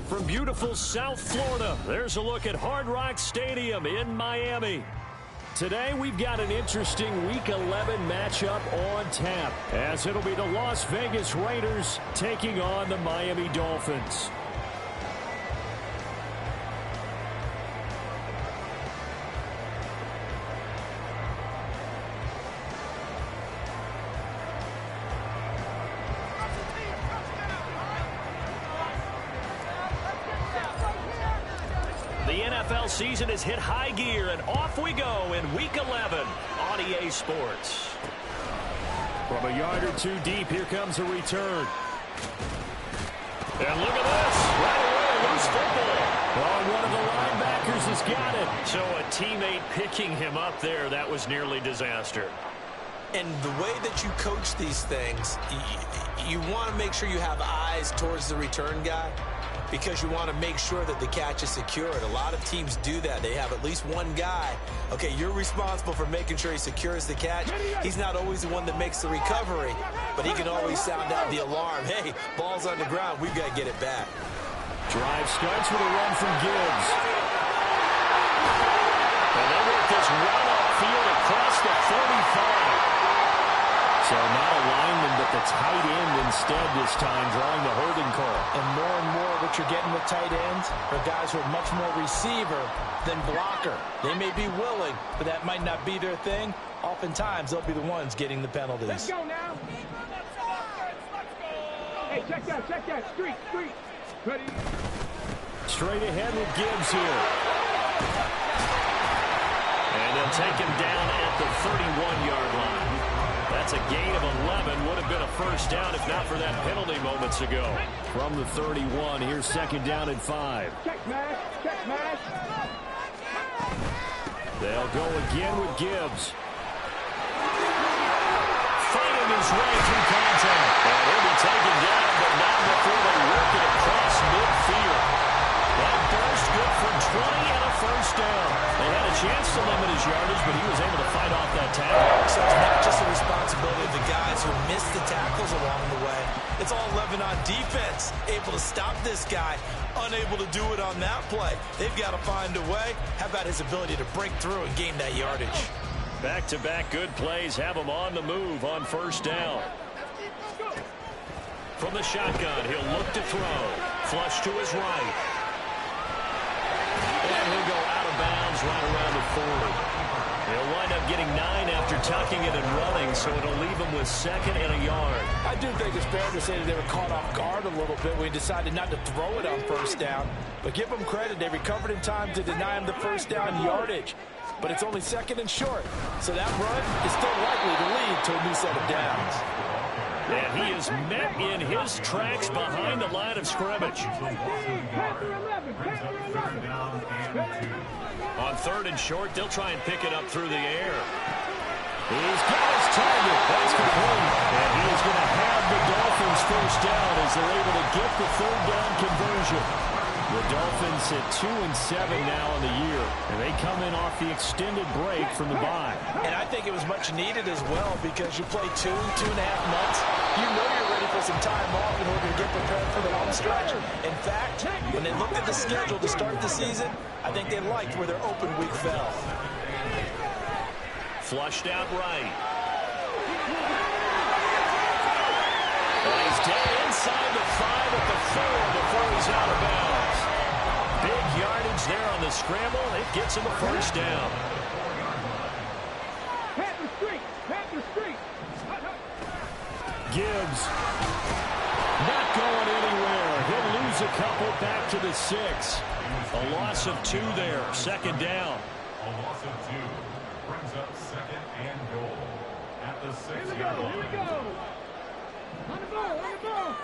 from beautiful South Florida, there's a look at Hard Rock Stadium in Miami. Today, we've got an interesting Week 11 matchup on tap, as it'll be the Las Vegas Raiders taking on the Miami Dolphins. The NFL season has hit high gear, and off we go in Week 11 on EA Sports. From a yard or two deep, here comes a return. And look at this. Right away, a loose football. Oh, one of the linebackers has got it. So a teammate picking him up there, that was nearly disaster. And the way that you coach these things, you want to make sure you have eyes towards the return guy, because you want to make sure that the catch is secured. A lot of teams do that. They have at least one guy. Okay, you're responsible for making sure he secures the catch. He's not always the one that makes the recovery, but he can always sound out the alarm. Hey, ball's on the ground. We've got to get it back. Drive starts with a run from Gibbs. And they work this run upfield across the 45. So not a lineman, but the tight end instead this time, drawing the holding call. And more what you're getting with tight ends are guys who are much more receiver than blocker. They may be willing, but that might not be their thing. Oftentimes, they'll be the ones getting the penalties. Let's go now. Hey, check that. Street. Ready? Straight ahead with Gibbs here. And they'll take him down at the 31-yard line. That's a gain of 11. Would have been a first down if not for that penalty moments ago. From the 31, here's second down and 5. Check match. They'll go again with Gibbs. Fighting his way through contact. And he'll be taken down, but not before they work it across midfield. That burst good for 20 and a first down. They had a chance to limit his yardage, but he was able to fight off that tackle. So it's not just the responsibility of the guys who missed the tackles along the way. It's all 11 on defense, able to stop this guy, unable to do it on that play. They've got to find a way. How about his ability to break through and gain that yardage? Back-to-back good plays have him on the move on first down. From the shotgun, he'll look to throw. Flush to his right. And he'll go out of bounds right around the 40. He'll wind up getting 9 after tucking it and running, so it'll leave him with second and a yard. I do think it's fair to say that they were caught off guard a little bit when he decided not to throw it on first down. But give them credit, they recovered in time to deny him the first down yardage. But it's only second and short, so that run is still likely to lead to a new set of downs. And he is met in his tracks behind the line of scrimmage. On third and short, they'll try and pick it up through the air. He's got his target. That's complete. And he is going to have the Dolphins first down as they're able to get the third down conversion. The Dolphins at 2-7 now in the year, and they come in off the extended break from the bye. And I think it was much needed as well, because you play 2.5 months. You know you're ready for some time off in order to get prepared for the home stretch. In fact, when they looked at the schedule to start the season, I think they liked where their open week fell. Flushed out right. And he's down inside the 5 at the 4 before he's out of bounds. Big yardage there on the scramble. It gets him a first down. Panther Street. Gibbs not going anywhere. He'll lose a couple back to the 6. A loss of 2 there. Second down. A loss of 2 brings up second and goal at the 6-yard line. Here we go. On the ball.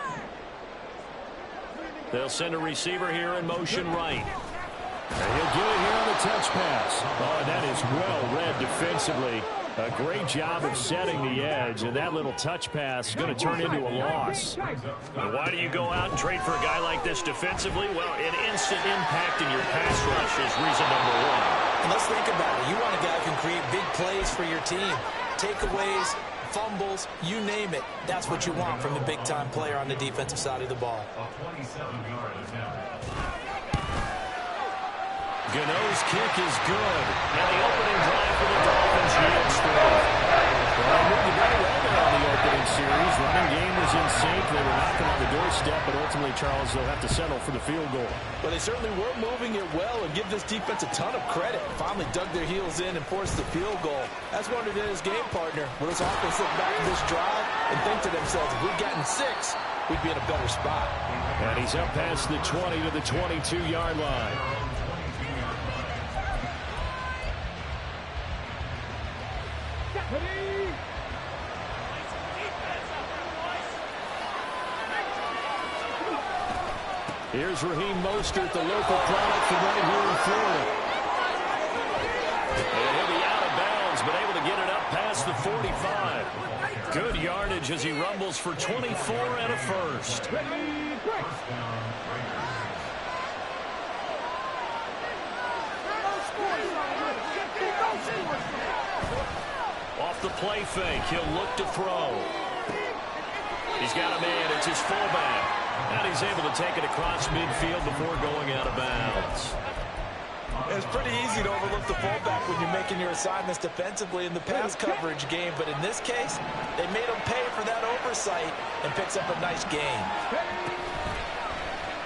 They'll send a receiver here in motion right. And he'll get it here on the touch pass. Oh, that is well read defensively. A great job of setting the edge, and that little touch pass is going to turn into a loss. And why do you go out and trade for a guy like this defensively? Well, an instant impact in your pass rush is reason number 1. And let's think about it. You want a guy who can create big plays for your team. Takeaways, fumbles, you name it. That's what you want from a big-time player on the defensive side of the ball. A 27-yard attempt. Gano's kick is good. And the opening drive for the Dolphins yields through. Well, they moved the very well there on the opening series. Running game was in sync. They were knocking on the doorstep, but ultimately, Charles, they'll have to settle for the field goal. Well, they certainly were moving it well, and give this defense a ton of credit. Finally dug their heels in and forced the field goal. That's one of his game partner. Will this offense look back at this drive and think to themselves, if we'd gotten 6, we'd be in a better spot. And he's up past the 20 to the 22-yard line. Here's Raheem Mostert, the local product from right here in Florida. And he'll be out of bounds, but able to get it up past the 45. Good yardage as he rumbles for 24 and a first. Off the play fake, he'll look to throw. He's got a man, it's his fullback. And he's able to take it across midfield before going out of bounds. It's pretty easy to overlook the fullback when you're making your assignments defensively in the pass coverage game. But in this case, they made him pay for that oversight and picks up a nice gain.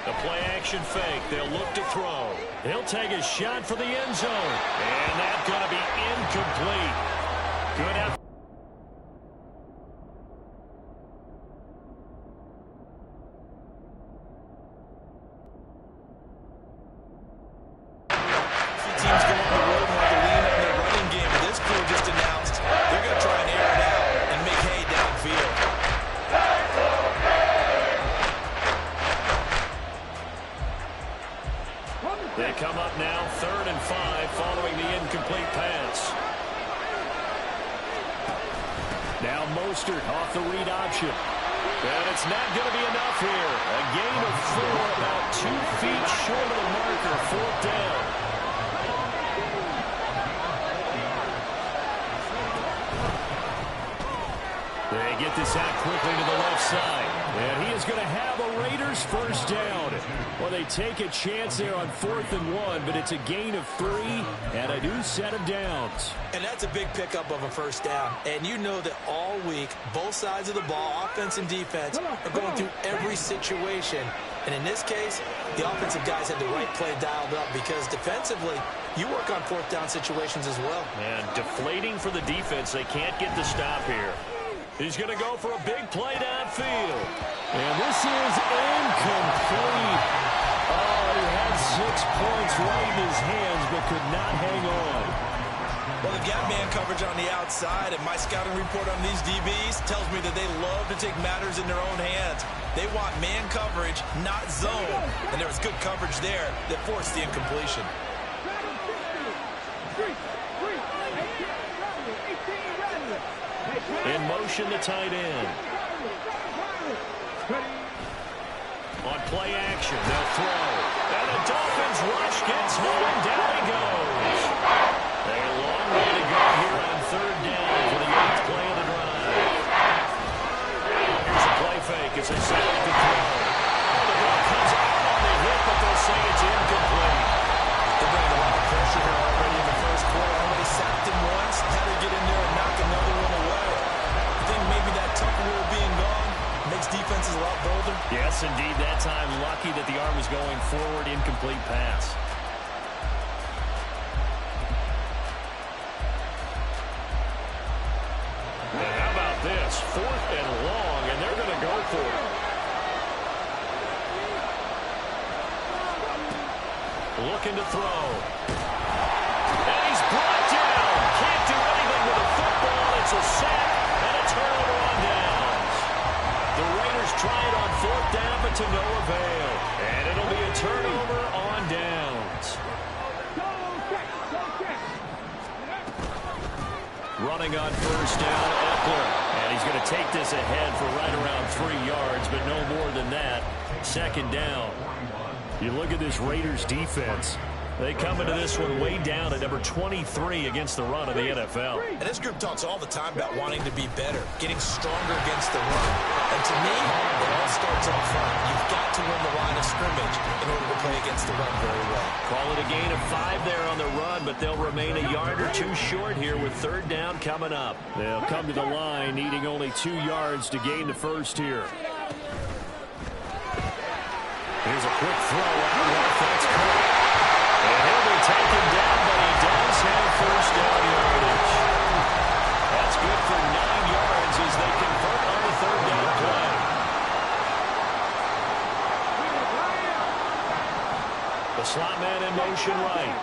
The play action fake. They'll look to throw. He'll take a shot for the end zone. And that's going to be incomplete. Good effort. They come up now 3rd and 5 following the incomplete pass. Now Mostert off the read option. And it's not going to be enough here. A gain of 4, about 2 feet short of the marker, 4th down. They get this out quickly to the left side. And he is going to have a Raiders first down. Well, they take a chance there on 4th and 1, but it's a gain of 3 and a new set of downs. And that's a big pickup of a first down. And you know that all week, both sides of the ball, offense and defense, are going through every situation. And in this case, the offensive guys had the right play dialed up because defensively, you work on 4th down situations as well. And deflating for the defense. They can't get the stop here. He's going to go for a big play downfield. And this is incomplete. Oh, he had 6 points right in his hands, but could not hang on. Well, they've got man coverage on the outside, and my scouting report on these DBs tells me that they love to take matters in their own hands. They want man coverage, not zone. And there was good coverage there that forced the incompletion. In motion, the tight end. On play action, they'll throw. And the Dolphins rush gets home, and down he goes. A long way to go here on 3rd down for the 8th play of the drive. Here's a play fake as they set up to throw. Oh, the ball comes out on the hit, but they'll say it's incomplete. They're bringing a lot of pressure here already in the first quarter. Already sacked him once, had to get in there and knock another one away. I think maybe that tuck rule being gone makes defenses a lot bolder. Yes, indeed. That time, lucky that the arm was going forward. Incomplete pass. And how about this? 4th and long, and they're going to go for it. Looking to throw. And he's brought down. Can't do anything with the football. It's a sack and a turnover on downs. The Raiders try it on 4th down, but to no avail. And it'll be a turnover on downs. Running on 1st down, Eckler. And he's going to take this ahead for right around 3 yards, but no more than that. 2nd down. You look at this Raiders defense. They come into this one way down at number 23 against the run of the NFL. And this group talks all the time about wanting to be better, getting stronger against the run. And to me, it all starts up front. You've got to win the line of scrimmage in order to play against the run very well. Call it a gain of 5 there on the run, but they'll remain a yard or 2 short here with third down coming up. They'll come to the line needing only 2 yards to gain the first here. Here's a quick throw out left. That's caught. And he'll be taken down, but he does have first down yardage. That's good for 9 yards as they convert on the third down play. The slot man in motion right.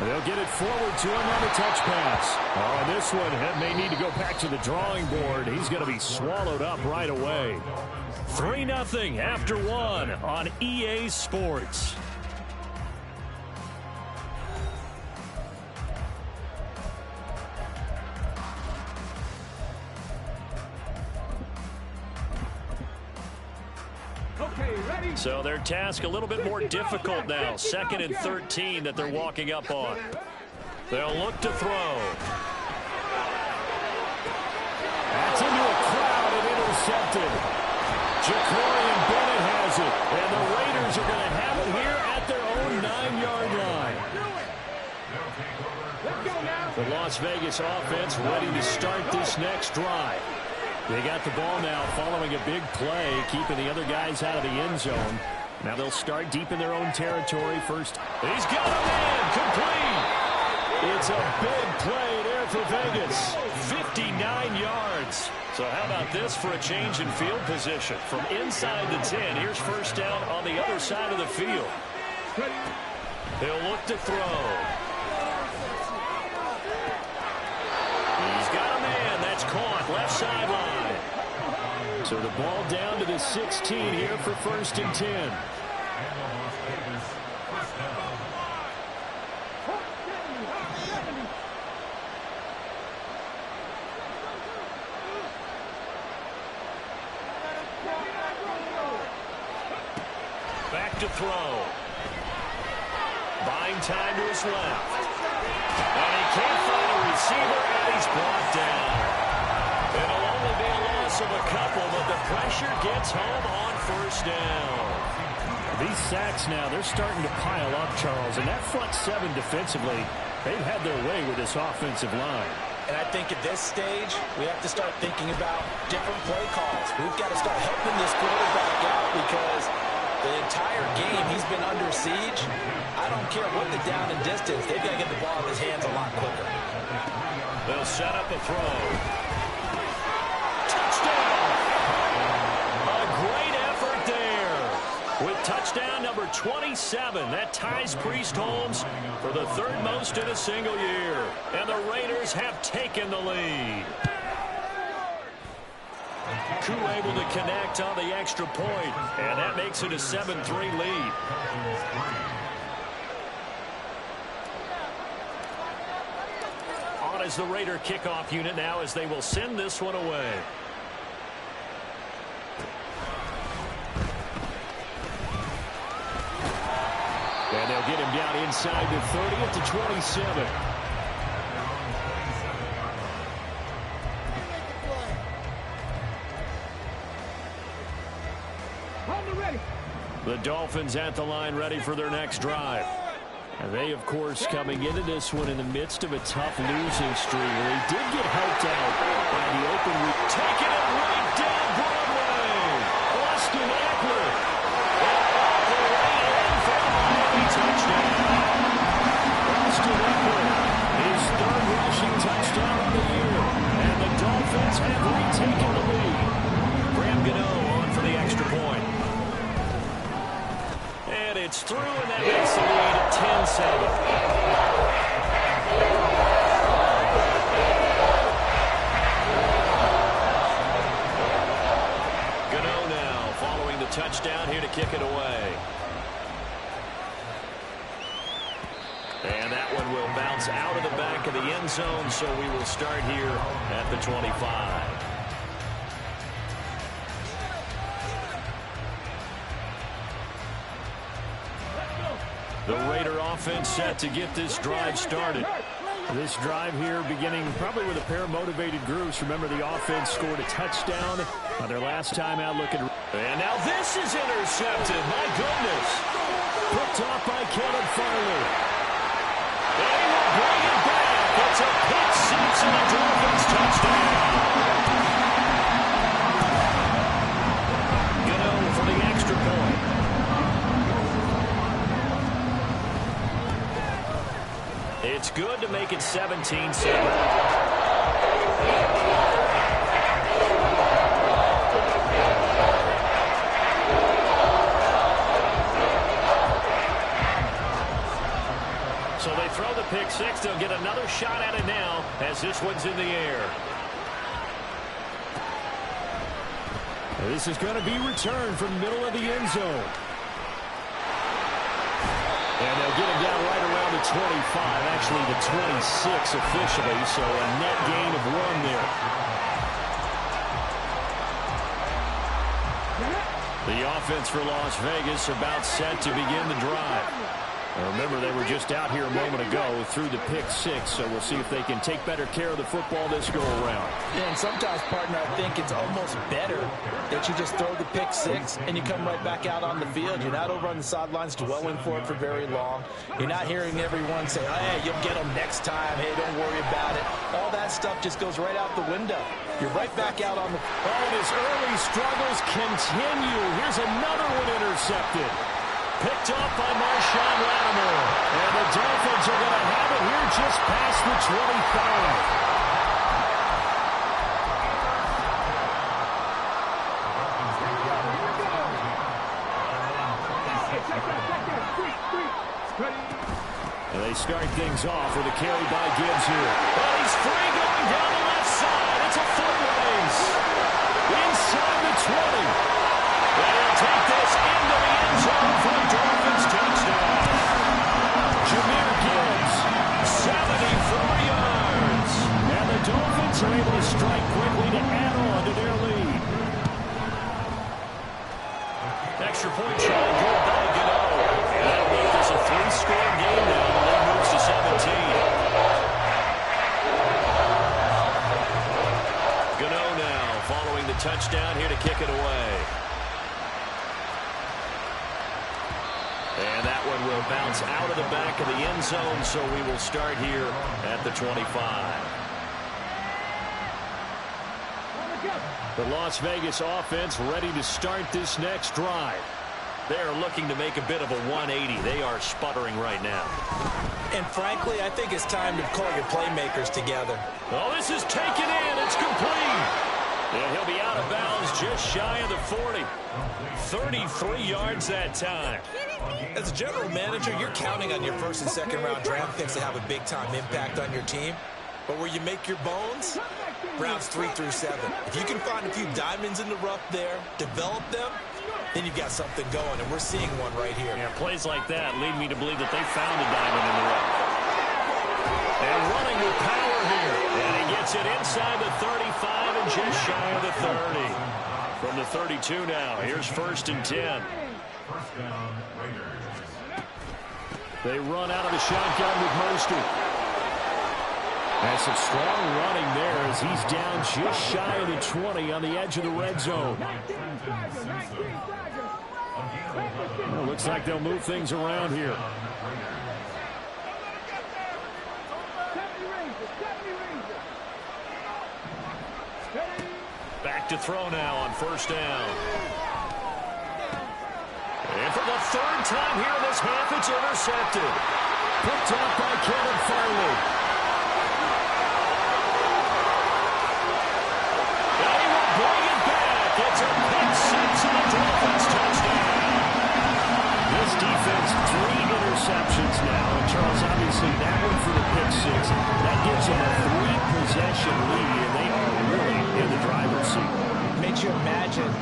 They'll get it forward to him on the touch pass. Oh, and this one may need to go back to the drawing board. He's going to be swallowed up right away. 3-0 after 1 on EA Sports. So their task a little bit more difficult now. 2nd and 13 that they're walking up on. They'll look to throw. That's into a crowd and intercepted. Ja'Cory Bennett has it. And the Raiders are going to have it here at their own 9-yard line. The Las Vegas offense ready to start this next drive. They got the ball now following a big play, keeping the other guys out of the end zone. Now they'll start deep in their own territory first. He's got a man complete. It's a big play there for Vegas. 59 yards. So how about this for a change in field position? From inside the 10, here's first down on the other side of the field. He'll look to throw. He's got a man. That's caught. Left sideline. So the ball down to the 16 here for 1st and 10. Back to throw. Buying time to his left. And he can't find a receiver, and he's brought down. It'll only be a loss of a couple, but the pressure gets home on first down. These sacks now, they're starting to pile up, Charles, and that front 7 defensively, they've had their way with this offensive line. And I think at this stage, we have to start thinking about different play calls. We've got to start helping this quarterback out because the entire game he's been under siege. I don't care what the down and distance, they've got to get the ball in his hands a lot quicker. They'll set up a throw. Touchdown! A great effort there. With touchdown number 27, that ties Priest Holmes for the 3rd most in a single year. And the Raiders have taken the lead. Koo able to connect on the extra point, and that makes it a 7-3 lead. On is the Raider kickoff unit now as they will send this one away. And they'll get him down inside the 30 at the 27. The Dolphins at the line ready for their next drive. And they, of course, coming into this one in the midst of a tough losing streak. They did get helped out by the open week. Taking it right down Broadway. Austin Eckler. And off the right end for the Miami touchdown. Austin Eckler, his 3rd rushing touchdown of the year. And the Dolphins have retaken the lead. Graham Gano on for the extra point. And it's through, and that makes the lead at 10-7. Gano now following the touchdown here to kick it away. And that one will bounce out of the back of the end zone, so we will start here at the 25. The Raider offense set to get this drive started. This drive here beginning probably with a pair of motivated groups. Remember, the offense scored a touchdown on their last time out looking. And now this is intercepted. My goodness. Picked off by Caleb Farley. They will bring it back. It's a pick six and a Dolphins touchdown. Gano for the extra point. It's good to make it 17-7. So they throw the pick six. They'll get another shot at it now as this one's in the air. This is going to be returned from the middle of the end zone. And they'll get him down right around the 25, actually the 26 officially, so a net gain of 1 there. The offense for Las Vegas about set to begin the drive. Remember, they were just out here a moment ago through the pick six, so we'll see if they can take better care of the football this go-around. Yeah, and sometimes, partner, I think it's almost better that you just throw the pick six and you come right back out on the field. You're not over on the sidelines dwelling for it for very long. You're not hearing everyone say, oh, hey, you'll get them next time. Hey, don't worry about it. All that stuff just goes right out the window. You're right back out on the... Oh, and his early struggles continue. Here's another one intercepted. Picked off by Marshawn Lattimore. And the Dolphins are going to have it here just past the 25. And they start things off with a carry by Gibbs here. Oh, he's free going down the left side. It's a foot race. Inside the 20. They'll take this into the end zone for a Dolphins touchdown. Jahmyr Gibbs, 74 yards. And the Dolphins are able to strike quickly to add on to their lead. Extra point try good by Gano. And that'll make this a 3-score game now. The lead moves to 17. Gano now following the touchdown here to kick it away. And that one will bounce out of the back of the end zone, so we will start here at the 25. The Las Vegas offense ready to start this next drive. They are looking to make a bit of a 180. They are sputtering right now. And frankly, I think it's time to call your playmakers together. Oh, this is taken in. It's complete. And he'll be out of bounds just shy of the 40. 33 yards that time. As a general manager, you're counting on your first and second round draft picks to have a big-time impact on your team. But where you make your bones, rounds 3 through 7. If you can find a few diamonds in the rough there, develop them, then you've got something going, and we're seeing one right here. Yeah, plays like that lead me to believe that they found a diamond in the rough. And running with power here. And he gets it inside the 35 and just shy of the 30. From the 32 now, here's 1st and 10. First down, Raiders. They run out of the shotgun with Mostert. And some strong running there as he's down just shy of the 20 on the edge of the red zone. Well, looks like they'll move things around here. Back to throw now on 1st down. And for the 3rd time here in this half, it's intercepted. Picked off by Caleb Farley. And he will bring it back. It's a pick six and a Dolphins touchdown. This defense, 3 interceptions now. And Charles, obviously that one for the pick six. That gives them a 3-possession lead, and they are really in the driver's seat. Makes you imagine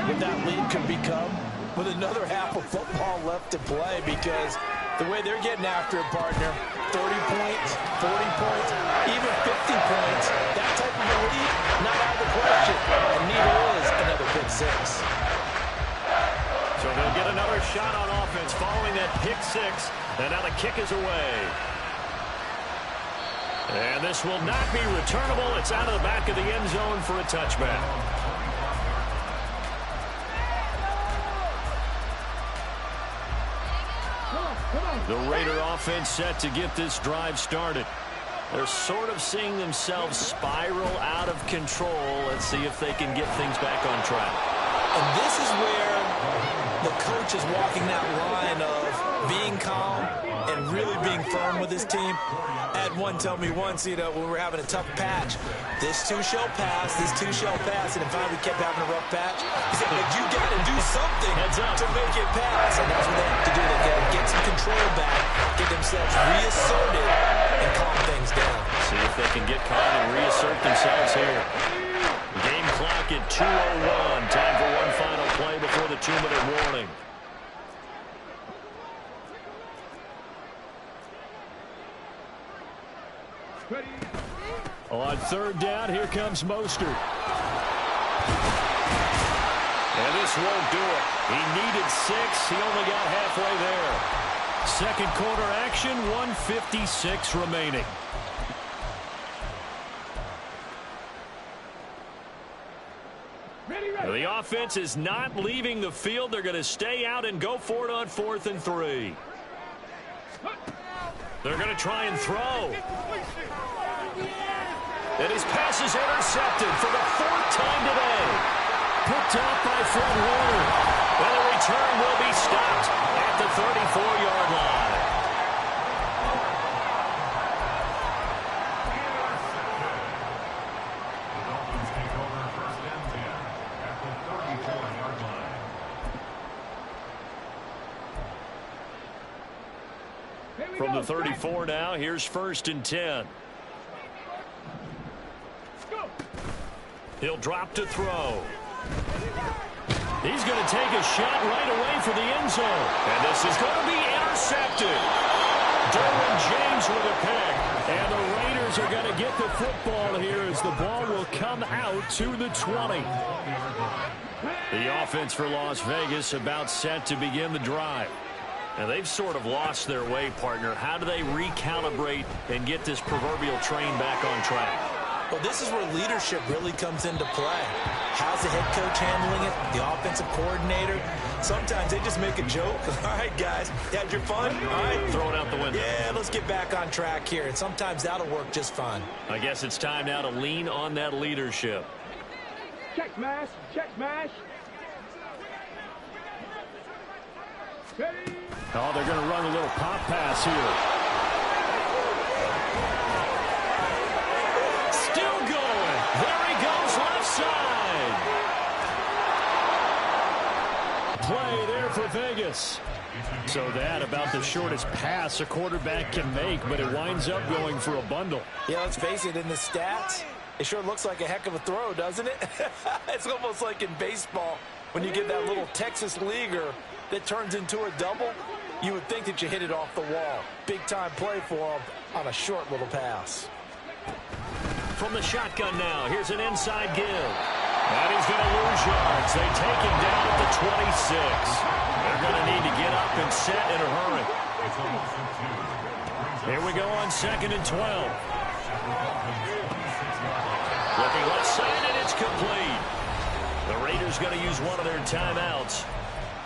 what that lead could become with another half of football left to play, because the way they're getting after it, partner, 30 points, 40 points, even 50 points, that type of a lead, not out of the question. And neither is another pick six. So they'll get another shot on offense following that pick six. And now the kick is away. And this will not be returnable. It's out of the back of the end zone for a touchback. The Raider offense set to get this drive started. They're sort of seeing themselves spiral out of control. Let's see if they can get things back on track. And this is where the coach is walking that line of being calm and really being firm with his team. I had one tell me once, when we were having a tough patch, this too shall pass, this too shall pass, and in fact we kept having a rough patch. He said, but you got to do something to make it pass, and that's what they have to do. They got to get some control back, get themselves reasserted, and calm things down. See if they can get calm and reassert themselves here. Game clock at 2:01. Time for one final play before the 2-minute warning. On third down, here comes Mostert. And this won't do it. He needed 6. He only got halfway there. Second quarter action, 1:56 remaining. The offense is not leaving the field. They're going to stay out and go for it on 4th and 3. They're going to try and throw. And his pass is intercepted for the 4th time today. Picked off by Fred Warner. And the return will be stopped at the 34-yard line. From the 34 now, here's 1st and 10. He'll drop to throw. He's going to take a shot right away for the end zone. And this is going to be intercepted. Derwin James with a pick. And the Raiders are going to get the football here as the ball will come out to the 20. The offense for Las Vegas about set to begin the drive. And they've sort of lost their way, partner. How do they recalibrate and get this proverbial train back on track? Well, this is where leadership really comes into play. How's the head coach handling it? The offensive coordinator? Sometimes they just make a joke. All right, guys, you had your fun? All right. Throw it out the window. Yeah, let's get back on track here. And sometimes that'll work just fine. I guess it's time now to lean on that leadership. Check smash, check smash. Ready? Oh, they're going to run a little pop pass here. Still going. There he goes, left side. Play there for Vegas. So that about the shortest pass a quarterback can make, but it winds up going for a bundle. Yeah, let's face it, in the stats, it sure looks like a heck of a throw, doesn't it? It's almost like in baseball when you get that little Texas leaguer that turns into a double. You would think that you hit it off the wall. Big-time play for him on a short little pass. From the shotgun now, here's an inside give. And he's going to lose yards. They take him down at the 26. They're going to need to get up and set in a hurry. Here we go on 2nd and 12. Looking left side, and it's complete. The Raiders going to use one of their timeouts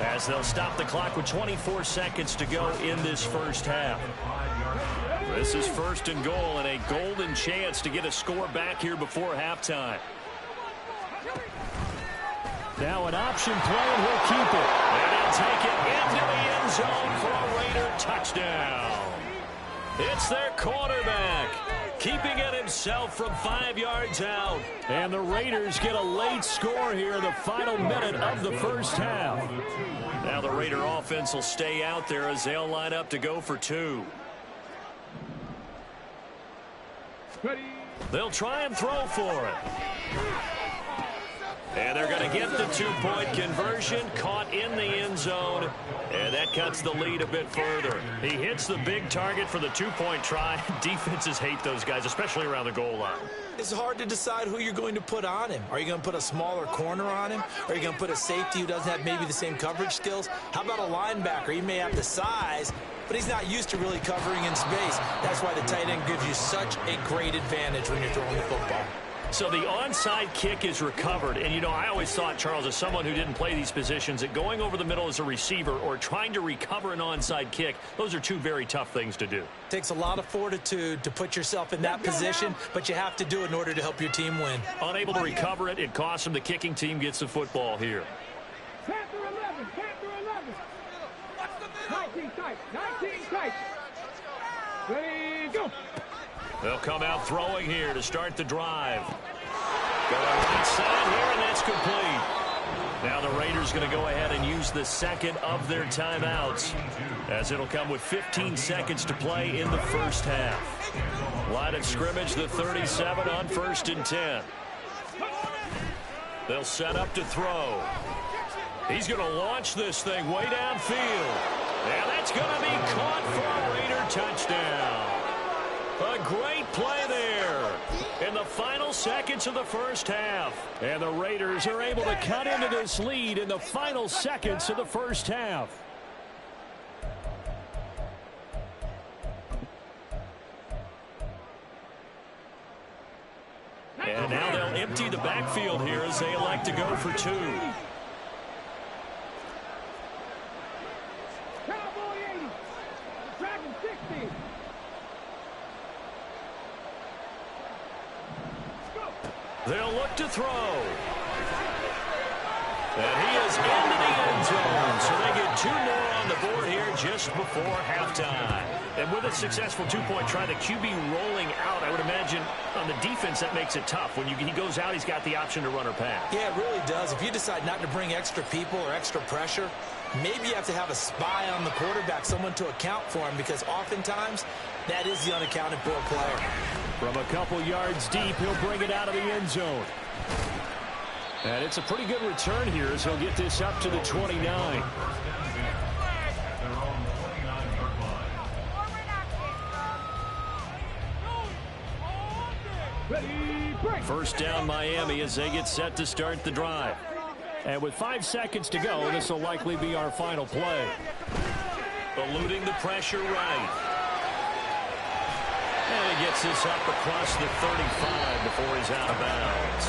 as they'll stop the clock with 24 seconds to go in this first half. This is 1st and goal and a golden chance to get a score back here before halftime. Now an option play, and he'll keep it. And he'll take it into the end zone for a Raider touchdown. It's their quarterback, keeping it himself from 5 yards out. And the Raiders get a late score here in the final minute of the first half. Now the Raider offense will stay out there as they'll line up to go for 2. Ready? They'll try and throw for it. And they're going to get the two-point conversion, caught in the end zone, and that cuts the lead a bit further. He hits the big target for the two-point try. Defenses hate those guys, especially around the goal line. It's hard to decide who you're going to put on him. Are you going to put a smaller corner on him? Are you going to put a safety who doesn't have maybe the same coverage skills? How about a linebacker? He may have the size, but he's not used to really covering in space. That's why the tight end gives you such a great advantage when you're throwing the football. So the onside kick is recovered. And, you know, I always thought, Charles, as someone who didn't play these positions, that going over the middle as a receiver or trying to recover an onside kick, those are two very tough things to do. Takes a lot of fortitude to put yourself in that position, but you have to do it in order to help your team win. Unable to recover it, it costs him. The kicking team gets the football here. Panther 11, Panther 11. 19 tight, 19 tight. Ready, go. They'll come out throwing here to start the drive. Going right side here, and that's complete. Now the Raiders going to go ahead and use the second of their timeouts, as it'll come with 15 seconds to play in the first half. Line of scrimmage, the 37 on 1st and 10. They'll set up to throw. He's going to launch this thing way downfield. And that's going to be caught for a Raider touchdown. A great play there in the final seconds of the first half. And the Raiders are able to cut into this lead in the final seconds of the first half. And now they'll empty the backfield here as they elect to go for two. Cowboy 80. Dragon 60. They'll look to throw. And he is into the end zone. So they get two more on the board here just before halftime. And with a successful two-point try, the QB rolling out, I would imagine on the defense that makes it tough. When he goes out, he's got the option to run or pass. Yeah, it really does. If you decide not to bring extra people or extra pressure, maybe you have to have a spy on the quarterback, someone to account for him, because oftentimes that is the unaccounted for player. From a couple yards deep, he'll bring it out of the end zone. And it's a pretty good return here as he'll get this up to the 29. First down Miami as they get set to start the drive. And with 5 seconds to go, this will likely be our final play. Eluding the pressure right. And he gets this up across the 35 before he's out of bounds.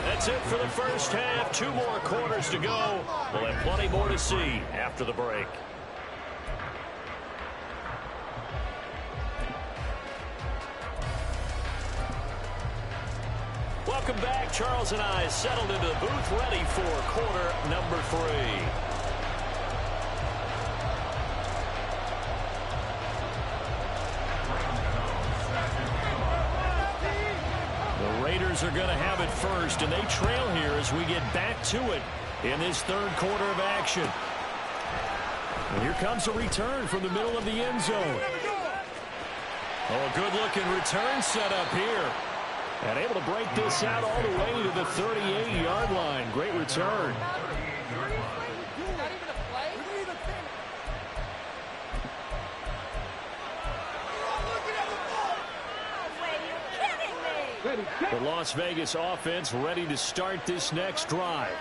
That's it for the first half. 2 more quarters to go. We'll have plenty more to see after the break. Welcome back. Charles and I settled into the booth, ready for quarter number 3. The Raiders are going to have it first, and they trail here as we get back to it in this third quarter of action. And here comes a return from the middle of the end zone. Oh, a good-looking return set up here. And able to break this out all the way to the 38-yard line. Great return. The Las Vegas offense ready to start this next drive.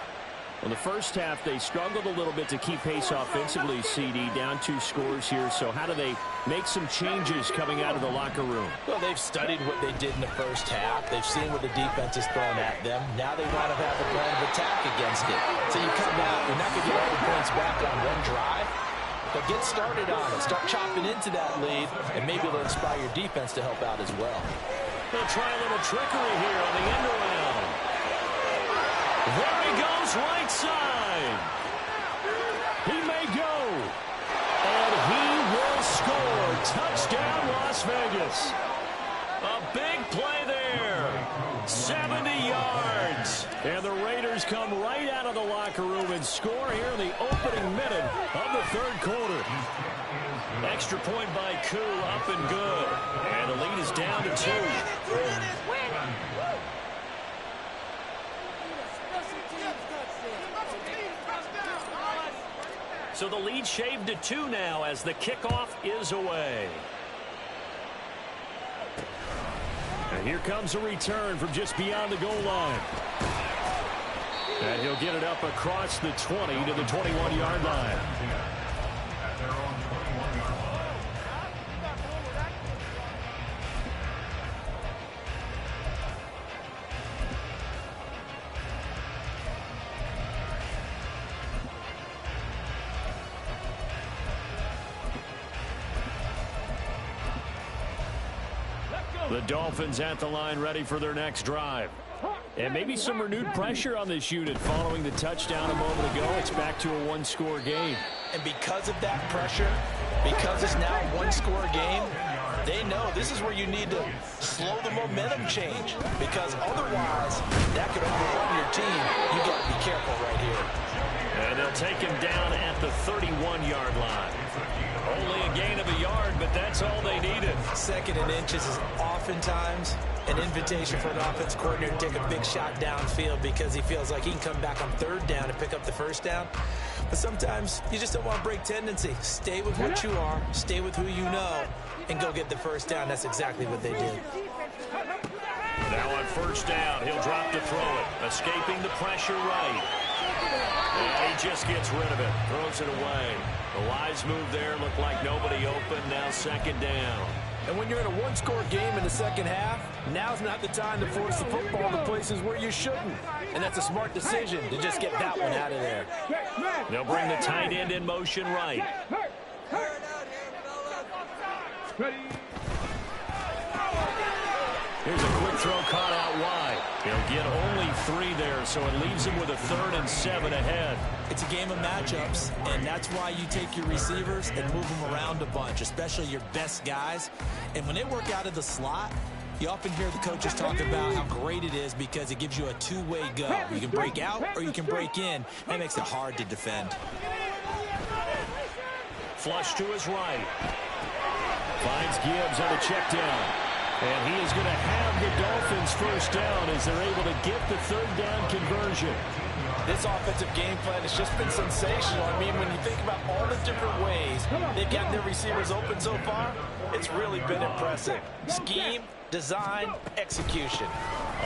In the first half, they struggled a little bit to keep pace offensively, CD, down 2 scores here. So how do they make some changes coming out of the locker room? Well, they've studied what they did in the first half. They've seen what the defense has thrown at them. Now they want to have a plan of attack against it. So you come out, you're not going to get all the points back on one drive, but get started on it. Start chopping into that lead, and maybe it'll inspire your defense to help out as well. They'll try a little trickery here on the end around. There he goes, right side. He may go. And he will score. Touchdown, Las Vegas. A big play there. 70 yards. And the Raiders come right out of the locker room and score here in the opening minute of the third quarter. Extra point by Koo, up and good. And the lead is down to 2. So the lead shaved to 2 now as the kickoff is away. And here comes a return from just beyond the goal line. And he'll get it up across the 20 to the 21-yard line. At their own 21-yard line. The Dolphins at the line ready for their next drive. And maybe some renewed pressure on this unit following the touchdown a moment ago. It's back to a one-score game. And because of that pressure, because it's now a one-score game, they know this is where you need to slow the momentum change, because otherwise that could overwhelm your team. You got to be careful right here. And they'll take him down at the 31-yard line. Only a gain of a yard, but that's all they needed. 2nd and inches is oftentimes an invitation for an offense coordinator to take a big shot downfield because he feels like he can come back on 3rd down and pick up the 1st down. But sometimes you just don't want to break tendency. Stay with what you are, stay with who you know, and go get the 1st down. That's exactly what they did. Now on 1st down, he'll drop to throw it, escaping the pressure right. And he just gets rid of it, throws it away. The wise move there, looked like nobody open, now 2nd down. And when you're in a one-score game in the second half, now's not the time to force the football to places where you shouldn't. And that's a smart decision to just get that one out of there. They'll bring the tight end in motion right. Here's a quick throw caught out wide. He'll get only 3 there, so it leaves him with a 3rd and 7 ahead. It's a game of matchups, and that's why you take your receivers and move them around a bunch, especially your best guys. And when they work out of the slot, you often hear the coaches talk about how great it is because it gives you a two-way go. You can break out or you can break in. That makes it hard to defend. Flush to his right. Finds Gibbs on the check down. And he is going to have the Dolphins 1st down as they're able to get the 3rd down conversion. This offensive game plan has just been sensational. I mean, when you think about all the different ways they've gotten their receivers open so far, it's really been impressive. Scheme, design, execution.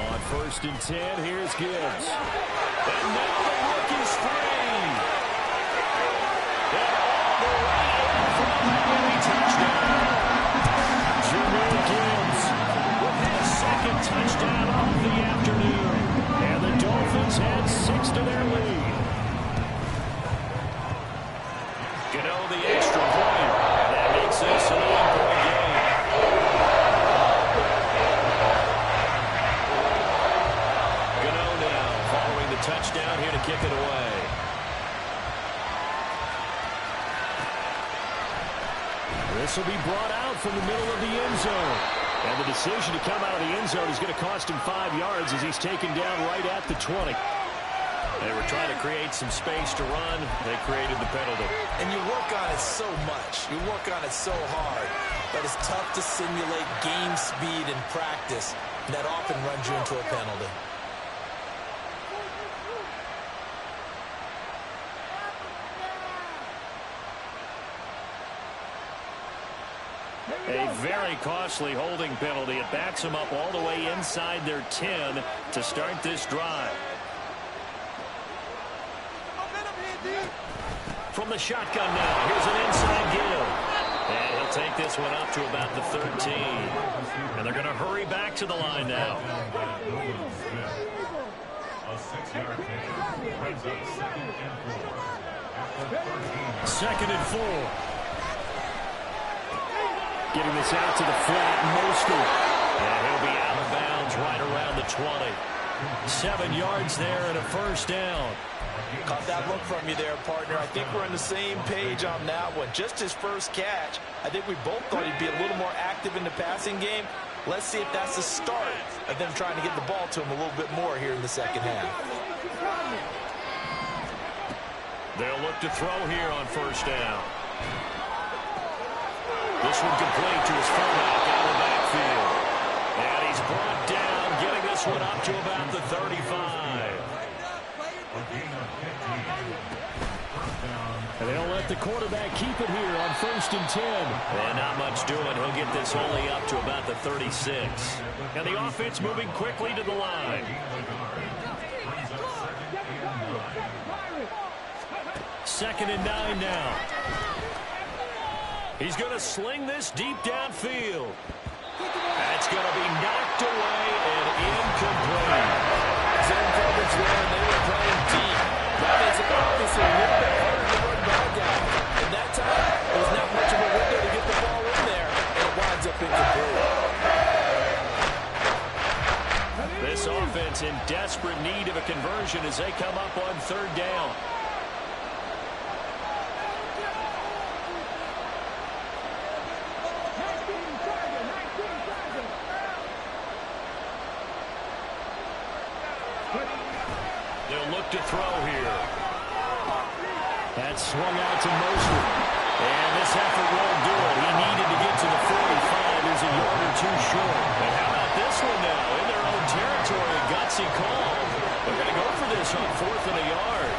On 1st and 10, here's Gibbs. And now the look is free. And all the way in for a Miami touchdown. Jameer Gibbs with his 2nd touchdown of the afternoon. And the Dolphins had 6 to their lead. Gano the extra point. And that makes this an 8-point game. Gano now following the touchdown here to kick it away. This will be brought out from the middle of the end zone. And the decision to come out of the end zone is going to cost him 5 yards as he's taken down right at the 20. They were trying to create some space to run. They created the penalty. And you work on it so much. You work on it so hard. But it's tough to simulate game speed in practice. That often runs you into a penalty. A very costly holding penalty. It backs them up all the way inside their 10 to start this drive. From the shotgun now, here's an inside give. And he'll take this one up to about the 13. And they're going to hurry back to the line now. A 6-yard gain brings up 2nd and 4. At the 2nd and 4. Getting this out to the flat, Mostert. And he'll be out of bounds right around the 20. 7 yards there and a 1st down. Caught that look from you there, partner. I think we're on the same page on that one. Just his first catch. I think we both thought he'd be a little more active in the passing game. Let's see if that's the start of them trying to get the ball to him a little bit more here in the second half. They'll look to throw here on 1st down. This one complete to his fullback out of the backfield. And he's brought down, getting this one up to about the 35. And they'll let the quarterback keep it here on 1st and 10. And not much doing. He'll get this only up to about the 36. And the offense moving quickly to the line. 2nd and 9 now. He's going to sling this deep downfield. That's going to be knocked away and incomplete. Zone coverage there, and they were playing deep. That is obviously a little bit harder to run back at. And that time, there's not much of a window to get the ball in there, and it winds up incomplete. This offense in desperate need of a conversion as they come up on 3rd down. They'll look to throw here. That's swung out to Mostert. And this effort won't do it. He needed to get to the 45. He's a yard or two short. And how about this one now? In their own territory, a gutsy call. They're going to go for this on 4th and a yard.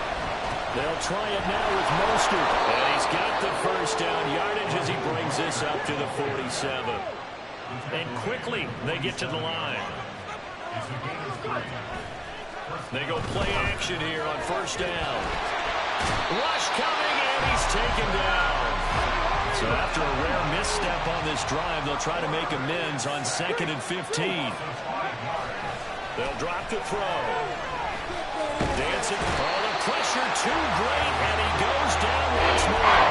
They'll try it now with Mostert. And he's got the 1st down yardage as he brings this up to the 47. And quickly, they get to the line. They go play action here on 1st down. Rush coming, and he's taken down. So after a rare misstep on this drive, they'll try to make amends on 2nd and 15. They'll drop to throw. Dancing. Oh, the pressure too great, and he goes down once more.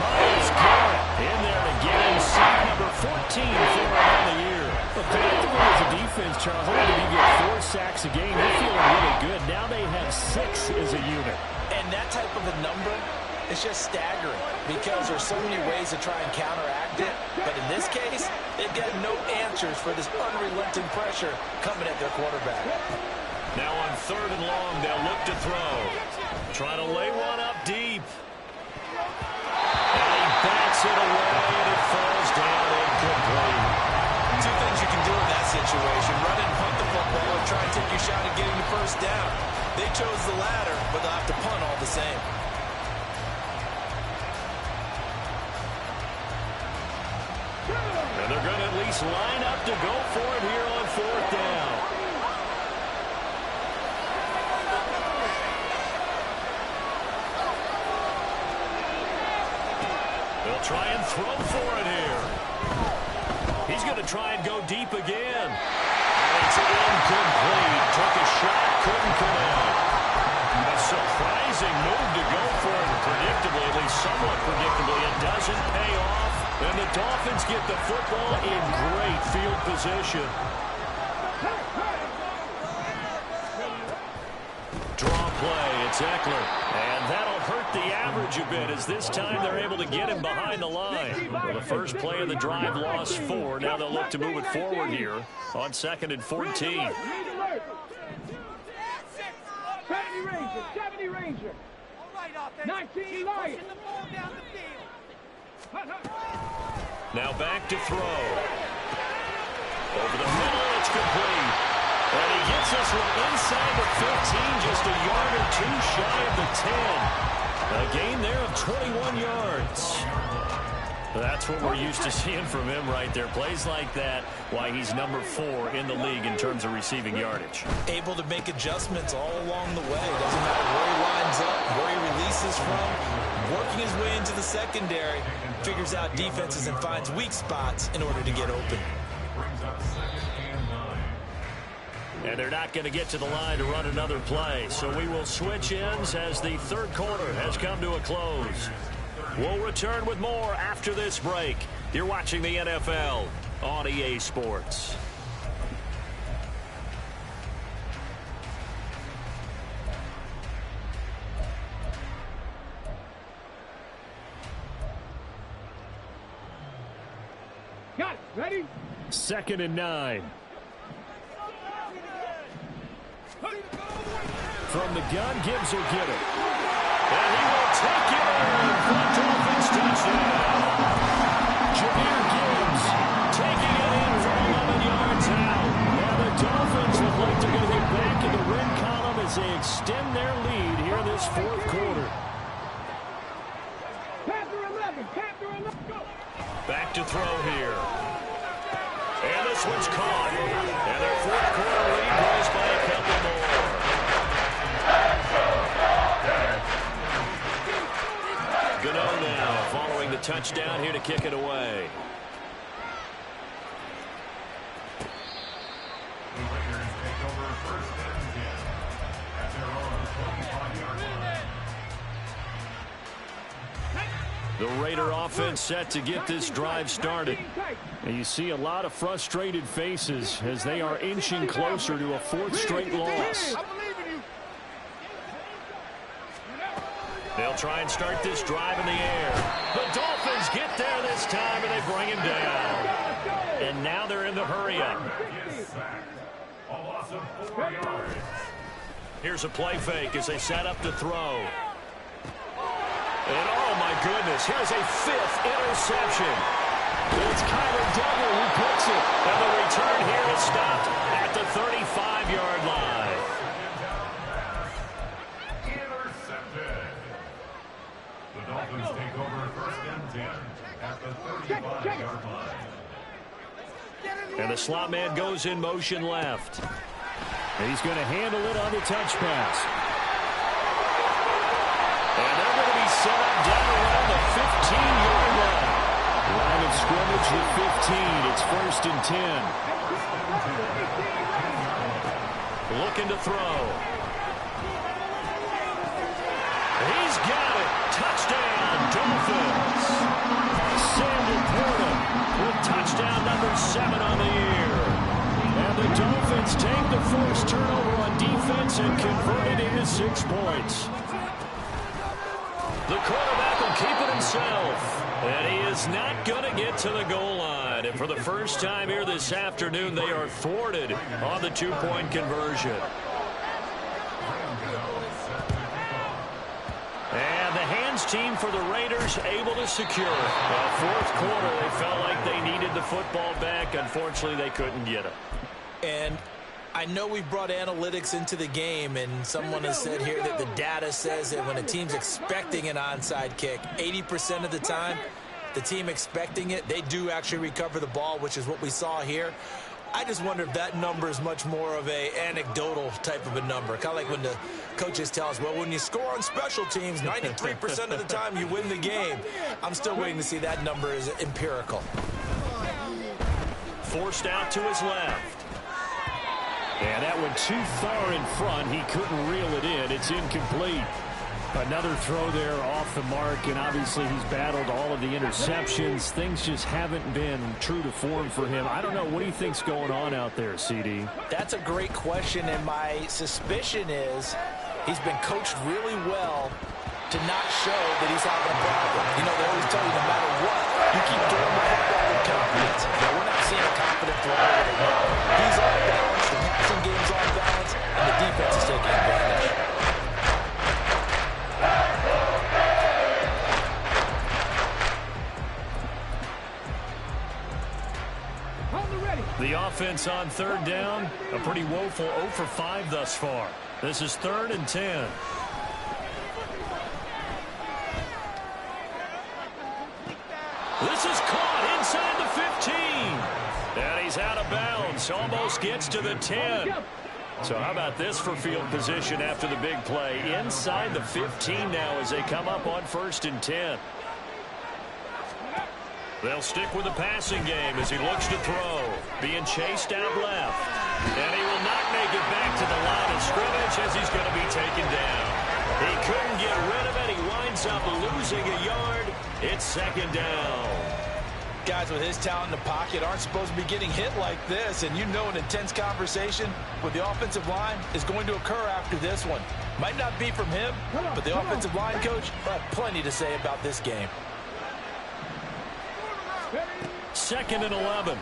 Miles Garrett in there to get him sack number 14 for him on the year. But collectively as a defense, Charles, I think if you get 4 sacks a game, they're feeling really good. Now they have 6 as a unit. And that type of a number is just staggering because there's so many ways to try and counteract it. But in this case, they've got no answers for this unrelenting pressure coming at their quarterback. Now on 3rd and long, they'll look to throw. Try to lay one up deep. And he bats it away, and it falls down incomplete. 2 things you can do in that situation: run and punt the football, or try and take your shot at getting the 1st down. They chose the latter, but they'll have to punt all the same. And they're going to at least line up to go for it here on 4th down. They'll try and throw for it here. He's going to try and go deep again. And it's incomplete. Took a shot, couldn't connect. A surprising move to go for it predictably, at least somewhat predictably. It doesn't pay off. And the Dolphins get the football in great field position. Draw play, it's Eckler. And that'll hurt the average a bit as this time they're able to get him behind the line. Well, the first play of the drive lost 4. Now they'll look to move it forward here on 2nd and 14. 70 Ranger. 19 Lion. Now back to throw. Over the middle, it's complete. And he gets this one inside the 15, just a yard or 2 shy of the 10. A gain there of 21 yards. That's what we're used to seeing from him right there. Plays like that, why he's number 4 in the league in terms of receiving yardage. Able to make adjustments all along the way. Doesn't matter where he lines up, where he releases from. Working his way into the secondary, figures out defenses and finds weak spots in order to get open. And they're not going to get to the line to run another play. So we will switch ends as the 3rd quarter has come to a close. We'll return with more after this break. You're watching the NFL on EA Sports. Got it. Ready? 2nd and 9. From the gun, Gibbs will get it. And he will take it in for a Dolphins touchdown. Jahmyr Gibbs taking it in from 11 yards out. And the Dolphins look like they're going to get back in the win column as they extend their lead here in this 4th quarter. look to throw here. And this one's caught. And their fourth quarter lead grows by a couple more. Gano now following the touchdown here to kick it away. The Raiders take over first and 10 at their own 25-yard line. The Raider offense set to get this drive started. And you see a lot of frustrated faces as they are inching closer to a fourth straight loss. They'll try and start this drive in the air. The Dolphins get there this time, and they bring him down. And now they're in the hurry-up. A loss of 4 yards. Here's a play fake as they set up to throw. And oh my goodness, here's a fifth interception. It's Kyler Duggar who picks it. And the return here is stopped at the 35-yard line. Intercepted. The Dolphins take over first and 10 at the 35-yard line. And the slot man goes in motion left. And he's going to handle it on the touch pass. And they're going to be set up down around the 15-yard line. Line of scrimmage the 15. It's first and 10. Looking to throw. He's got it. Touchdown, Dolphins. Sam Porter with touchdown number 7 on the year. And the Dolphins take the first turnover on defense and convert it into 6 points. The quarterback will keep it himself. And he is not going to get to the goal line. And for the first time here this afternoon, they are thwarted on the 2-point conversion. And the hands team for the Raiders able to secure it. Fourth quarter, they felt like they needed the football back. Unfortunately, they couldn't get it. And I know we brought analytics into the game, and someone has said here that the data says that when a team's expecting an onside kick, 80% of the time, the team expecting it, they do actually recover the ball, which is what we saw here. I just wonder if that number is much more of a anecdotal type of a number. Kind of like when the coaches tell us, well, when you score on special teams, 93% of the time you win the game. I'm still waiting to see that number is empirical. Forced out to his left. And that one too far in front. He couldn't reel it in. It's incomplete. Another throw there off the mark, and obviously he's battled all of the interceptions. Things just haven't been true to form for him. I don't know. What do you think's going on out there, CD? That's a great question, and my suspicion is he's been coached really well to not show that he's having a problem. You know, they always tell you no matter what, you keep throwing the football with confidence. Now, we're not seeing a confident throw right now. He's off balance, the passing game's off balance, and the defense is taking advantage. The offense on third down, a pretty woeful 0 for 5 thus far. This is 3rd and 10. This is caught inside the 15. And he's out of bounds. Almost gets to the 10. So how about this for field position after the big play? Inside the 15 now as they come up on 1st and 10. They'll stick with the passing game as he looks to throw. Being chased out left. And he will not make it back to the line of scrimmage as he's going to be taken down. He couldn't get rid of it. He winds up losing a yard. It's 2nd down. Guys with his talent in the pocket aren't supposed to be getting hit like this. And you know an intense conversation with the offensive line is going to occur after this one. Might not be from him, but the offensive line coach will have plenty to say about this game. 2nd and 11.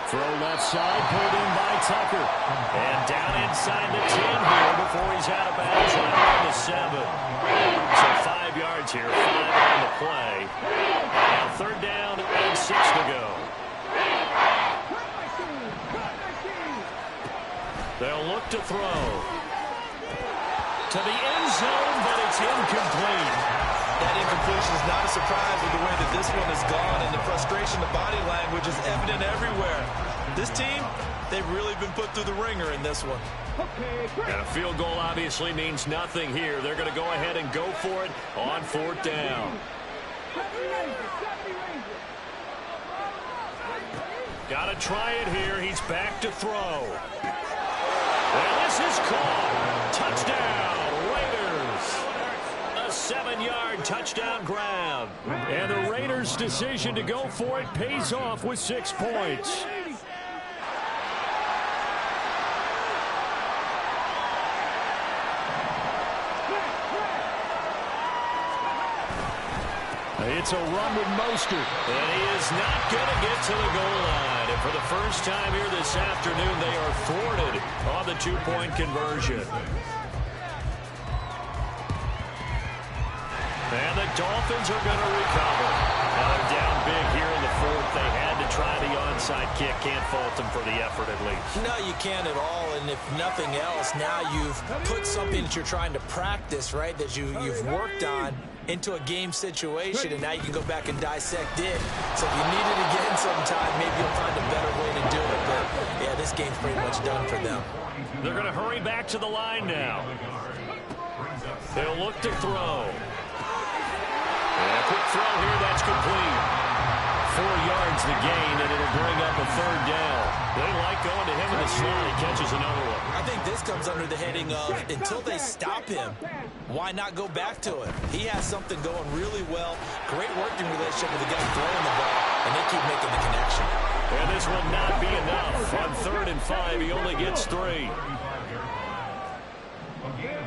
Throw left side, pulled in by Tucker. And down inside the 10 here before he's out of bounds on the 7. So 5 yards here, 5 on the play. Now 3rd down and 6 to go. They'll look to throw. To the end zone, but it's incomplete. That incomplete completion is not a surprise with the way that this one has gone, and the frustration, the body language is evident everywhere. This team, they've really been put through the ringer in this one. And a field goal obviously means nothing here. They're going to go ahead and go for it on 4th down. Got to try it here. He's back to throw. And this is caught. Touchdown, Raiders. A 7-yard touchdown grab. And the Raiders' decision to go for it pays off with 6 points. It's a run with Mostert. And he is not going to get to the goal line. And for the first time here this afternoon, they are thwarted on the 2-point conversion. And the Dolphins are going to recover. Now they're down big here in the 4th. They had to try the onside kick. Can't fault them for the effort at least. No, you can't at all. And if nothing else, now you've put something that you're trying to practice, right, that you've worked on into a game situation, and now you can go back and dissect it. So if you need it again sometime, maybe you'll find a better way to do it. But, yeah, this game's pretty much done for them. They're going to hurry back to the line now. They'll look to throw. And a quick throw here, that's complete. 4 yards the gain, and it'll bring up a 3rd down. They like going to him in the slot. He catches another one. I think this comes under the heading of, until they stop him, why not go back to it? He has something going really well. Great working relationship with the guy throwing the ball, and they keep making the connection. And this will not be enough. On 3rd and 5, he only gets 3.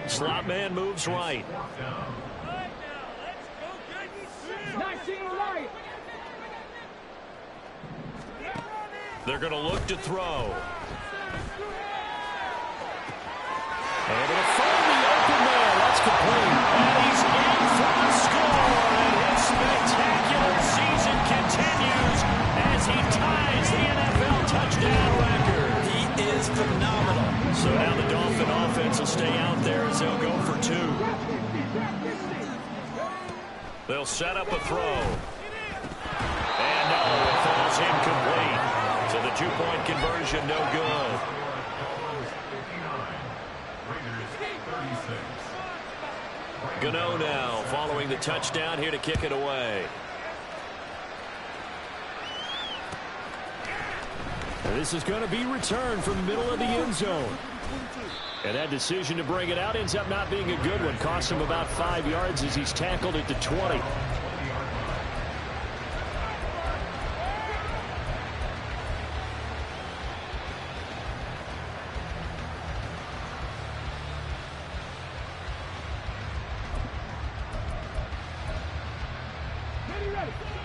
Slot man moves right. They're going to look to throw. And going to find the open man. That's complete. And he's in for the score. And his spectacular season continues as he ties the NFL touchdown record. He is phenomenal. So now the Dolphin offense will stay out there as they'll go for 2. They'll set up a throw. And no, it falls incomplete. So the 2-point conversion, no good. Gano now following the touchdown here to kick it away. And this is going to be returned from the middle of the end zone. And that decision to bring it out ends up not being a good one. Costs him about 5 yards as he's tackled at the 20.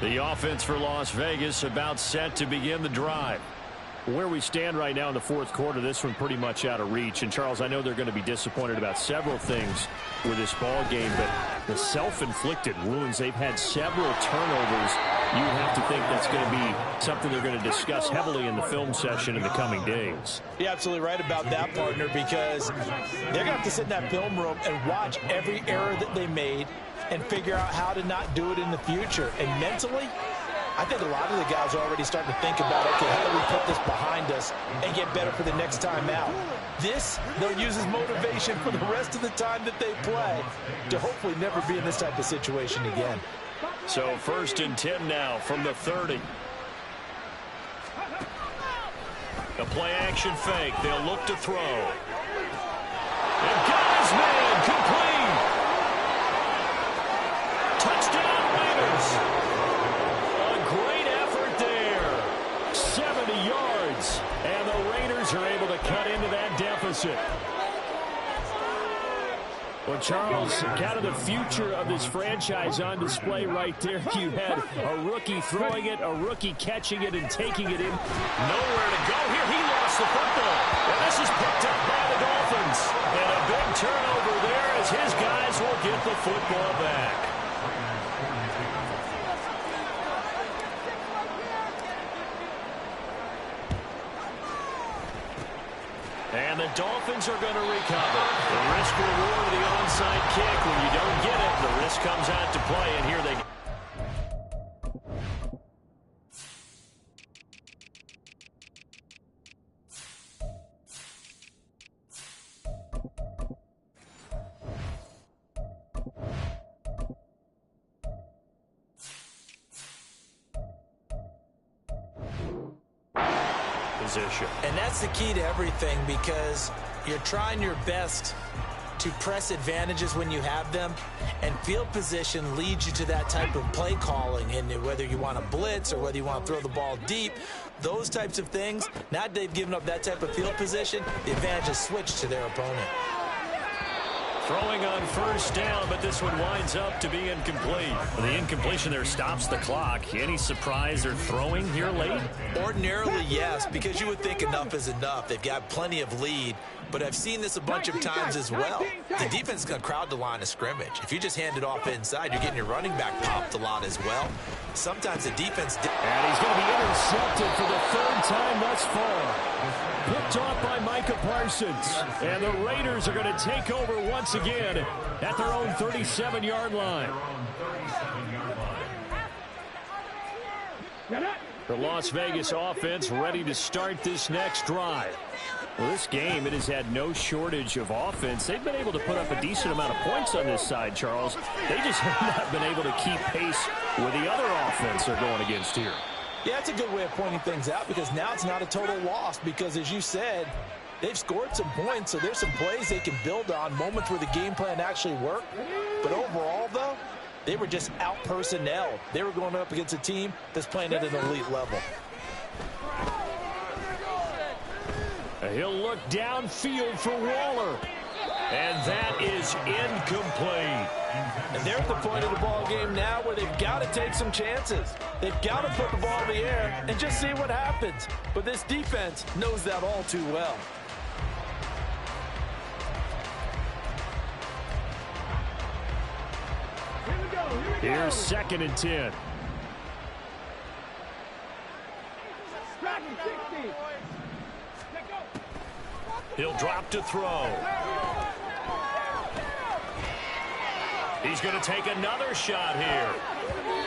The offense for Las Vegas about set to begin the drive. Where we stand right now in the 4th quarter, this one pretty much out of reach. And, Charles, I know they're going to be disappointed about several things with this ball game, but the self-inflicted wounds, they've had several turnovers. You would have to think that's going to be something they're going to discuss heavily in the film session in the coming days. You're absolutely right about that, partner, because they're going to have to sit in that film room and watch every error that they made and figure out how to not do it in the future. And mentally, I think a lot of the guys are already starting to think about, okay, how do we put this behind us and get better for the next time out? This, they'll use as motivation for the rest of the time that they play to hopefully never be in this type of situation again. So 1st and 10 now from the 30. A play-action fake. They'll look to throw. And got his man complete. Touchdown Raiders. A great effort there. 70 yards. And the Raiders are able to cut into that deficit. Well, Charles, kind of the future of this franchise on display right there. You had a rookie throwing it, a rookie catching it and taking it in. Nowhere to go here. He lost the football. And this is picked up by the Dolphins. And a big turnover there as his guys will get the football back. And the Dolphins are going to recover. The risk reward of the onside kick. When you don't get it, the risk comes out to play, and here they go. Position. And that's the key to everything, because you're trying your best to press advantages when you have them, and field position leads you to that type of play calling. And whether you want to blitz or whether you want to throw the ball deep, those types of things, now that they've given up that type of field position, the advantage is switched to their opponent. Throwing on first down, but this one winds up to be incomplete. The incompletion there stops the clock. Any surprise they're throwing here late? Ordinarily, yes, because you would think enough is enough. They've got plenty of lead, but I've seen this a bunch of times as well. The defense is going to crowd the line of scrimmage. If you just hand it off inside, you're getting your running back popped a lot as well. Sometimes the defense... And he's going to be intercepted for the third time thus far. Picked off by Micah Parsons. And the Raiders are going to take over once again at their own 37-yard line. The Las Vegas offense ready to start this next drive. Well, this game, it has had no shortage of offense. They've been able to put up a decent amount of points on this side, Charles. They just have not been able to keep pace with the other offense they're going against here. Yeah, it's a good way of pointing things out, because now it's not a total loss, because as you said, they've scored some points, so there's some plays they can build on, moments where the game plan actually worked. But overall, though, they were just out-personnelled. They were going up against a team that's playing at an elite level. He'll look downfield for Waller. And that is incomplete. And they're at the point of the ball game now where they've got to take some chances. They've got to put the ball in the air and just see what happens. But this defense knows that all too well. Here's 2nd and 10. He'll drop to throw. He's going to take another shot here.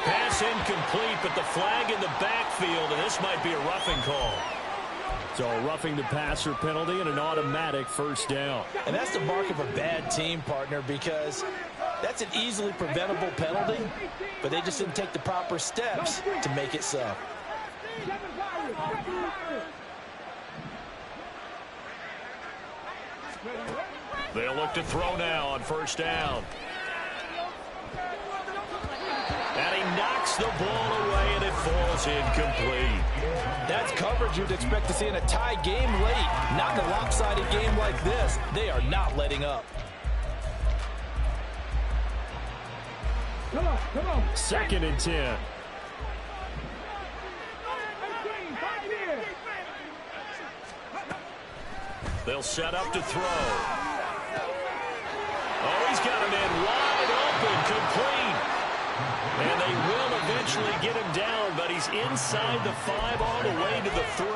Pass incomplete, but the flag in the backfield, and this might be a roughing call. So a roughing the passer penalty and an automatic first down. And that's the mark of a bad team, partner, because that's an easily preventable penalty, but they just didn't take the proper steps to make it so. They'll look to throw now on first down. And he knocks the ball away, and it falls incomplete. That's coverage you'd expect to see in a tie game late. Not in a lopsided game like this. They are not letting up. Come on. 2nd and 10. They'll set up to throw. Oh, he's got him in wide open, complete. And they will eventually get him down, but he's inside the 5 all the way to the 3.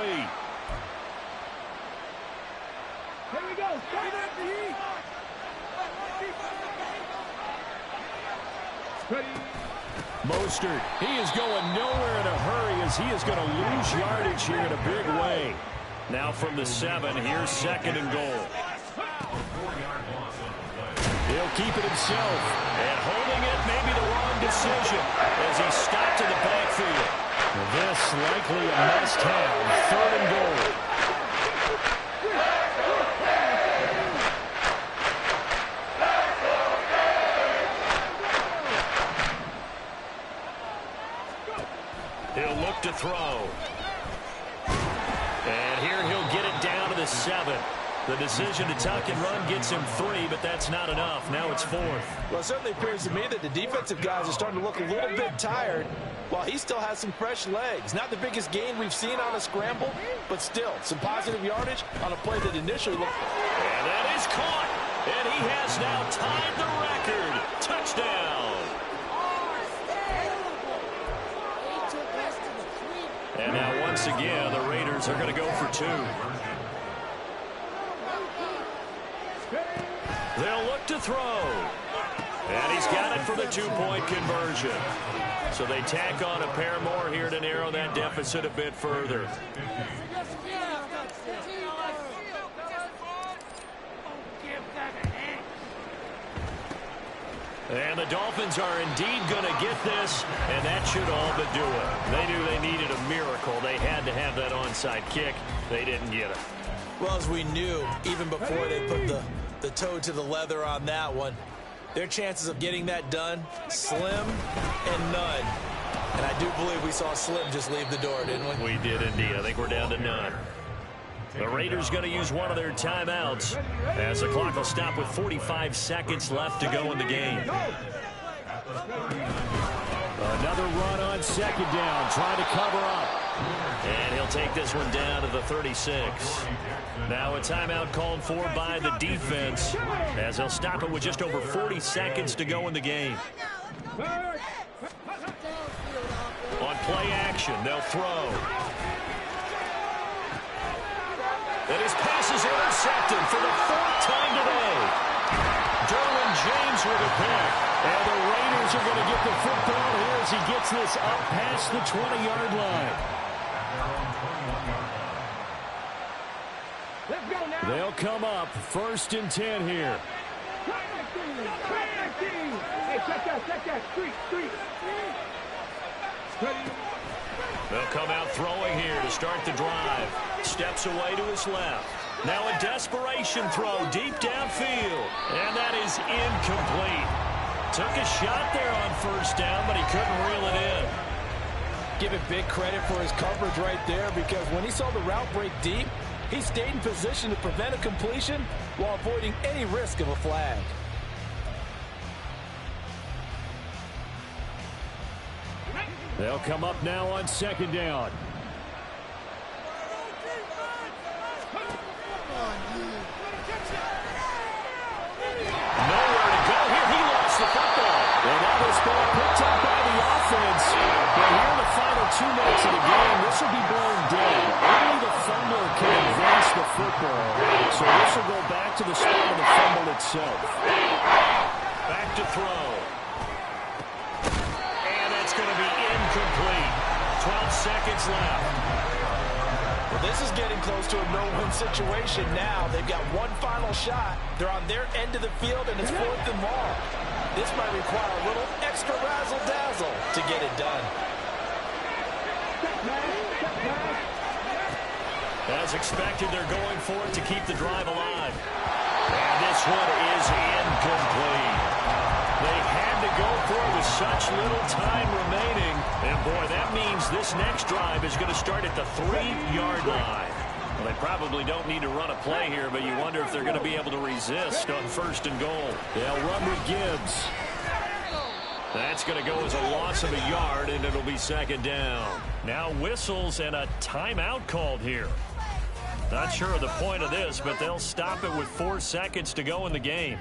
Here we go. Mostert, he is going nowhere in a hurry as he is going to lose yardage here in a big way. Now from the 7, here's 2nd and goal. He'll keep it himself. And holding it may be the wrong decision as he stopped in the backfield. This likely a must-have. 3rd and goal. He'll look to throw. And here he'll get it down to the 7. The decision to tuck and run gets him 3, but that's not enough. Now it's 4th. Well, it certainly appears to me that the defensive guys are starting to look a little bit tired, while he still has some fresh legs. Not the biggest gain we've seen on a scramble, but still some positive yardage on a play that initially looked... And that is caught. And he has now tied the record. Touchdown. And now once again, the Raiders are going to go for 2. throw. And he's got it for the two-point conversion. So they tack on a pair more here to narrow that deficit a bit further. And the Dolphins are indeed going to get this, and that should all but do it. They knew they needed a miracle. They had to have that onside kick. They didn't get it. Well, as we knew, even before they put the toe to the leather on that one, their chances of getting that done, slim and none. And I do believe we saw Slim just leave the door, didn't we? We did indeed. I think we're down to none. The Raiders going to use one of their timeouts as the clock will stop with 45 seconds left to go in the game. Another run on second down, trying to cover up. And he'll take this one down to the 36. Now a timeout called for by the defense as they'll stop it with just over 40 seconds to go in the game. On play action, they'll throw. And his pass is intercepted for the fourth time today. Derwin James with a pick. And the Raiders are going to get the football here as he gets this up past the 20-yard line. Let's go now. They'll come up 1st and 10 here. Hey, check that. Street. They'll come out throwing here to start the drive. Steps away to his left. Now a desperation throw deep downfield. And that is incomplete. Took a shot there on 1st down, but he couldn't reel it in. Give it big credit for his coverage right there, because when he saw the route break deep, he stayed in position to prevent a completion while avoiding any risk of a flag. They'll come up now on 2nd down. Nowhere to go here. He lost the football. And that was ball picked up by the offense. But here in the final 2 minutes of the game, this will be blown dead. Only the fumbler can advance the football. So this will go back to the spot of the fumble itself. Back to throw. And that's going to be incomplete. 12 seconds left. Well, this is getting close to a no-win situation now. They've got one final shot. They're on their end of the field, and it's 4th and long. This might require a little extra razzle-dazzle to get it done. As expected, they're going for it to keep the drive alive. And this one is incomplete. They had to go for it with such little time remaining. And, boy, that means this next drive is going to start at the 3-yard line. Well, they probably don't need to run a play here, but you wonder if they're going to be able to resist on 1st and goal. They'll run with Gibbs. That's going to go as a loss of a yard, and it'll be 2nd down. Now whistles and a timeout called here. Not sure of the point of this, but they'll stop it with 4 seconds to go in the game.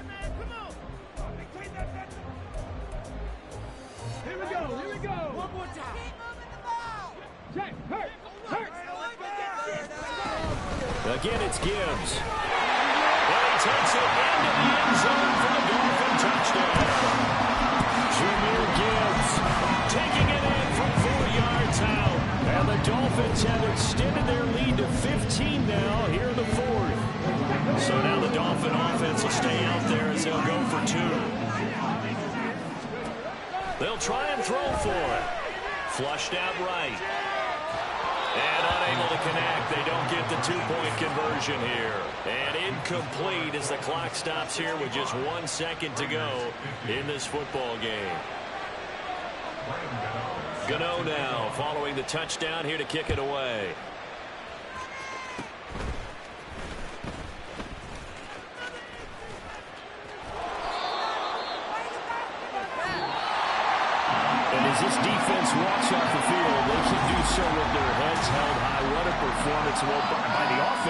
Here we go. One more time. Check. Hurt. Again, it's Gibbs. And he takes it into the end zone for the Dolphin touchdown. Jahmyr Gibbs taking it in from 4 yards out. And the Dolphins have extended their lead to 15 now here in the 4th. So now the Dolphin offense will stay out there as they'll go for 2. They'll try and throw for it. Flushed out right. And unable to connect. They don't get the 2-point conversion here. And incomplete as the clock stops here with just 1 second to go in this football game. Gano now following the touchdown here to kick it away. And as this defense walks off the field, they can do so with their heads held high. What a performance by the offense.